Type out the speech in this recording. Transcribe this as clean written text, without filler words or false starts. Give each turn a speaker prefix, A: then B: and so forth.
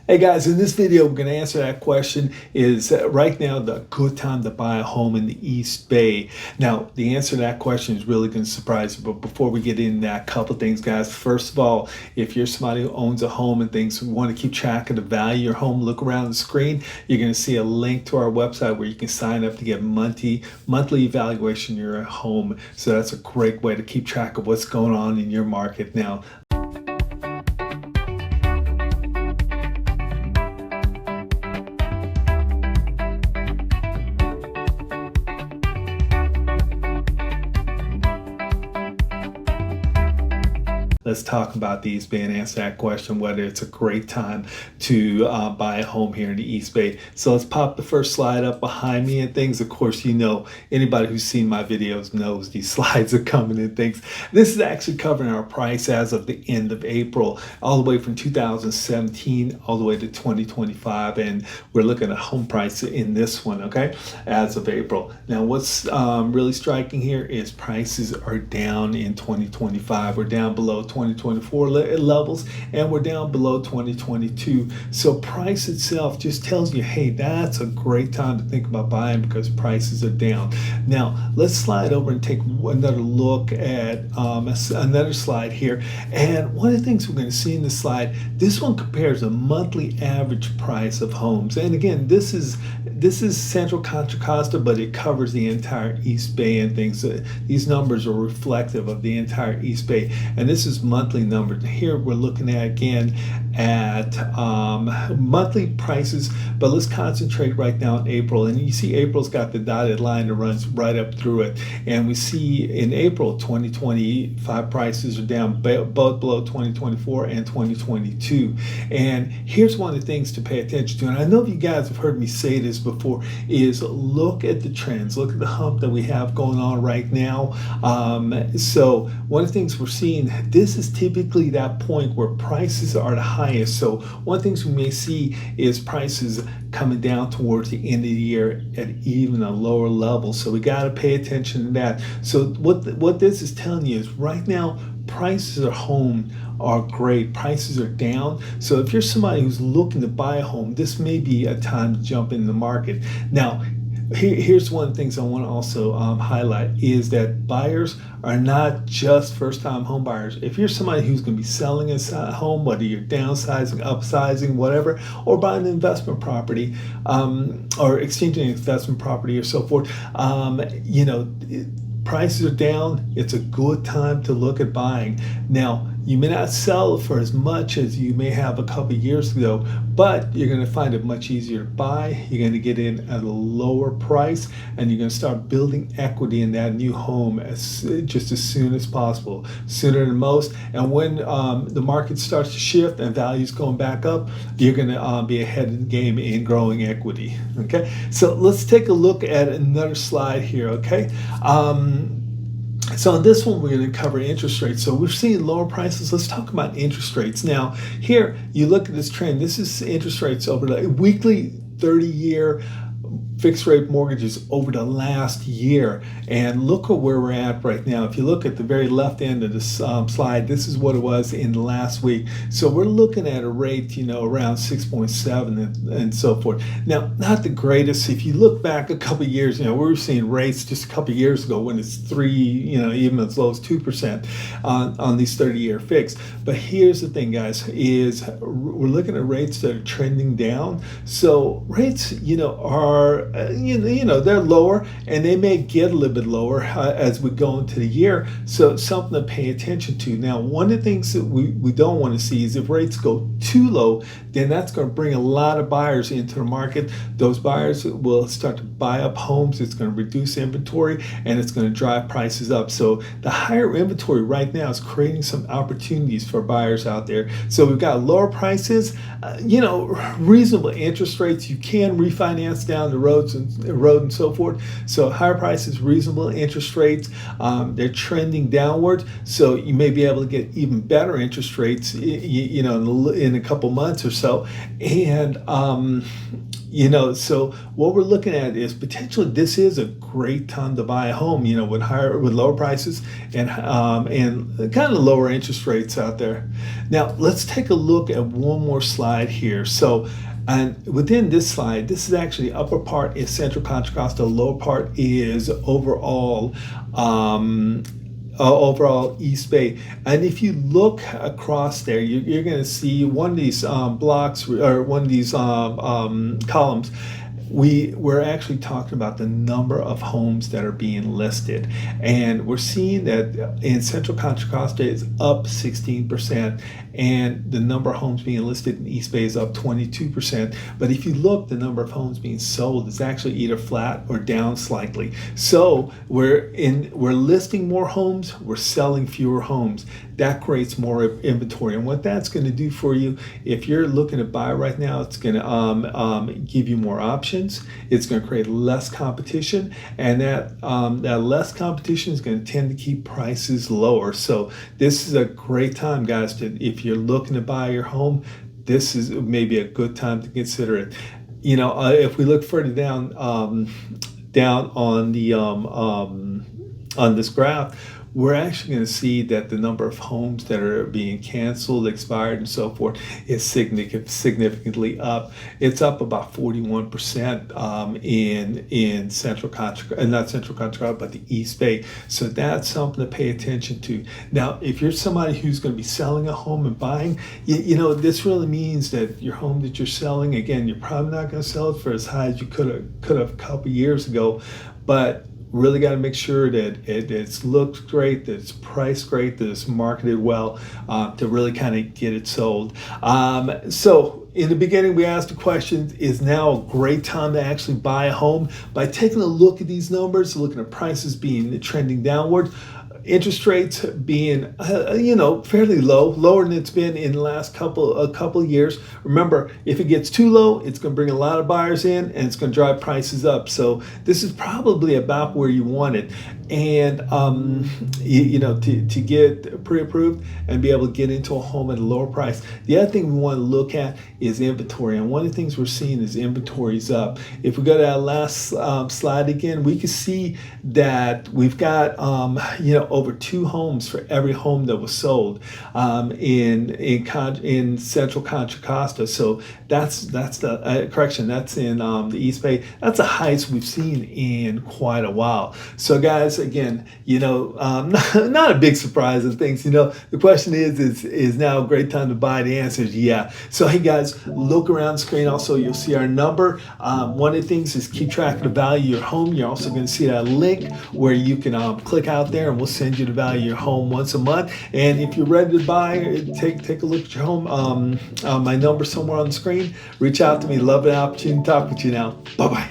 A: Hey guys, in this video, we're going to answer that question, is right now the good time to buy a home in the East Bay? Now, the answer to that question is really going to surprise you, but before we get into that, a couple things, guys. First of all, if you're somebody who owns a home and things, want to keep track of the value of your home, look around the screen. You're going to see a link to our website where you can sign up to get monthly evaluation of your home. So that's a great way to keep track of what's going on in your market now. Let's talk about the East Bay and answer that question, whether it's a great time to buy a home here in the East Bay. So let's pop the first slide up behind me and things. Of course, you know, anybody who's seen my videos knows these slides are coming and things. This is actually covering our price as of the end of April, all the way from 2017 all the way to 2025. And we're looking at home price in this one, okay, as of April. Now, what's really striking here is prices are down in 2025. We're down below 2024 levels, and we're down below 2022. So price itself just tells you, hey, that's a great time to think about buying because prices are down. Now let's slide over and take another look at another slide here. And one of the things we're going to see in this slide, this one compares a monthly average price of homes. And again, this is Central Contra Costa, but it covers the entire East Bay and things. These numbers are reflective of the entire East Bay, and this is monthly numbers. Here we're looking at again at monthly prices, but let's concentrate right now on April. And you see April's got the dotted line that runs right up through it, and we see in April 2025 prices are down both below 2024 and 2022. And here's one of the things to pay attention to, and I know you guys have heard me say this before, is look at the trends, look at the hump that we have going on right now. So one of the things we're seeing, this is typically that point where prices are the highest. So one of the things we may see is prices coming down towards the end of the year at even a lower level. So we got to pay attention to that. So what this is telling you is right now prices of home are great. Prices are down. So if you're somebody who's looking to buy a home, this may be a time to jump in the market. Now, here's one of the things I want to also highlight is that buyers are not just first-time home buyers. If you're somebody who's going to be selling a home, whether you're downsizing, upsizing, whatever, or buying an investment property, or exchanging an investment property or so forth, you know, prices are down. It's a good time to look at buying. Now, you may not sell for as much as you may have a couple of years ago, but you're going to find it much easier to buy. You're going to get in at a lower price, and you're going to start building equity in that new home just as soon as possible, sooner than most. And when the market starts to shift and values going back up, you're going to be ahead of the game in growing equity. Okay, so let's take a look at another slide here. Okay. So on this one, we're going to cover interest rates. So we're seeing lower prices. Let's talk about interest rates. Now, here, you look at this trend. This is interest rates over the weekly 30-year fixed rate mortgages over the last year, and look at where we're at right now. If you look at the very left end of this slide, this is what it was in the last week. So we're looking at a rate, you know, around 6.7 and so forth. Now, not the greatest. If you look back a couple of years, you know, we were seeing rates just a couple of years ago when it's 3, you know, even as low as 2% on these 30-year fixed. But here's the thing, guys, is we're looking at rates that are trending down. So rates, you know, are you know, they're lower, and they may get a little bit lower as we go into the year. So it's something to pay attention to. Now, one of the things that we don't want to see is if rates go too low, then that's going to bring a lot of buyers into the market. Those buyers will start to buy up homes. It's going to reduce inventory, and it's going to drive prices up. So the higher inventory right now is creating some opportunities for buyers out there. So we've got lower prices, you know, reasonable interest rates. You can refinance down the road and so forth. So higher prices, reasonable interest rates, they're trending downward. So you may be able to get even better interest rates, you know, in a couple months or so. And So what we're looking at is potentially this is a great time to buy a home, with lower prices and kind of lower interest rates out there. Now let's take a look at one more slide here. So, and within this slide, this is actually upper part is Central Contra Costa, lower part is overall East Bay. And if you look across there, you're going to see one of these blocks or one of these columns. We're actually talking about the number of homes that are being listed, and we're seeing that in Central Contra Costa is up 16%, and the number of homes being listed in East Bay is up 22%. But if you look, the number of homes being sold is actually either flat or down slightly. So we're listing more homes, we're selling fewer homes. That creates more inventory, and what that's going to do for you, if you're looking to buy right now, it's going to give you more options. It's going to create less competition, and that less competition is going to tend to keep prices lower. So this is a great time, guys, if you're looking to buy your home, this is maybe a good time to consider it. If we look further down on the on this graph, we're actually going to see that the number of homes that are being canceled, expired, and so forth is significantly up. It's up about 41% in Central Contra, not Central Contra, but the East Bay. So that's something to pay attention to. Now, if you're somebody who's going to be selling a home and buying, this really means that your home that you're selling, again, you're probably not going to sell it for as high as you could have a couple years ago, but really got to make sure that it looks great, that it's priced great, that it's marketed well, to really kind of get it sold. So in the beginning, we asked the question, is now a great time to actually buy a home? By taking a look at these numbers, looking at prices trending downward, interest rates being fairly lower than it's been in the last couple of years. Remember, if it gets too low, it's going to bring a lot of buyers in and it's going to drive prices up. So this is probably about where you want it, and to get pre-approved and be able to get into a home at a lower price. The other thing we want to look at is inventory, and one of the things we're seeing is inventory's up. If we go to that last slide again, we can see that we've got over 2 homes for every home that was sold in Central Contra Costa. So that's the correction. That's in the East Bay. That's the highest we've seen in quite a while. So guys, again, not a big surprise of things. The question is now a great time to buy? The answer is yeah. So hey guys, look around the screen. Also, you'll see our number. One of the things is keep track of the value of your home. You're also going to see that link where you can click out there, and we'll send you the value of your home once a month. And if you're ready to buy, take a look at your home. My number somewhere on the screen. Reach out to me. Love the opportunity to talk with you now. Bye-bye.